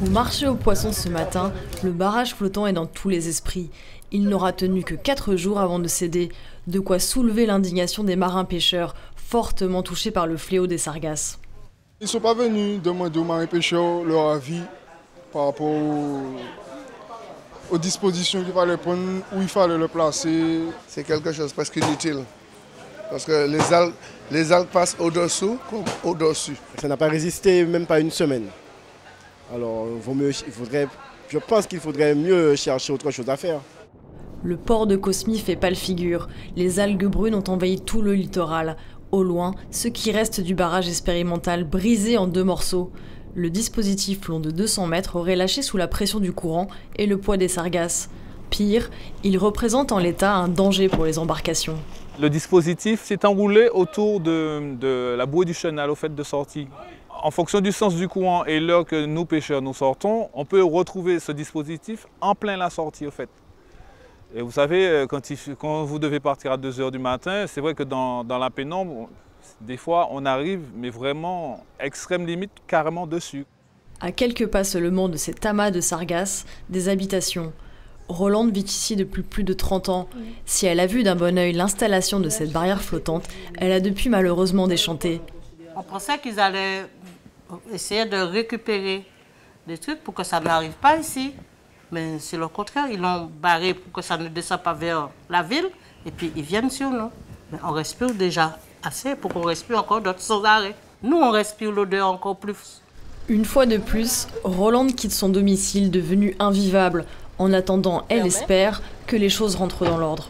Au marché aux poissons ce matin, le barrage flottant est dans tous les esprits. Il n'aura tenu que 4 jours avant de céder, de quoi soulever l'indignation des marins pêcheurs, fortement touchés par le fléau des sargasses. Ils ne sont pas venus demander aux marins pêcheurs leur avis par rapport aux dispositions qu'il fallait prendre, où il fallait le placer. C'est quelque chose presque inutile, parce que les algues passent au-dessous comme au-dessus. Ça n'a pas résisté même pas une semaine. Alors je pense qu'il faudrait mieux chercher autre chose à faire. Le port de Cosmy fait pâle figure. Les algues brunes ont envahi tout le littoral. Au loin, ce qui reste du barrage expérimental brisé en 2 morceaux. Le dispositif long de 200 mètres aurait lâché sous la pression du courant et le poids des sargasses. Pire, il représente en l'état un danger pour les embarcations. Le dispositif s'est enroulé autour de la bouée du chenal au fait de sortie. En fonction du sens du courant et l'heure que nous pêcheurs nous sortons, on peut retrouver ce dispositif en plein la sortie au fait. Et vous savez, quand vous devez partir à 2 h du matin, c'est vrai que dans la pénombre, des fois on arrive, mais vraiment extrême limite, carrément dessus. À quelques pas seulement de cet amas de sargasses, des habitations. Rolande vit ici depuis plus de 30 ans. Si elle a vu d'un bon œil l'installation de cette barrière flottante, elle a depuis malheureusement déchanté. On pensait qu'ils allaient essayer de récupérer des trucs pour que ça n'arrive pas ici. Mais c'est le contraire, ils l'ont barré pour que ça ne descende pas vers la ville. Et puis ils viennent sur nous. Mais on respire déjà assez pour qu'on respire encore d'autres sans arrêt. Nous, on respire l'odeur encore plus. Une fois de plus, Rolande quitte son domicile devenu invivable. En attendant, elle espère que les choses rentrent dans l'ordre.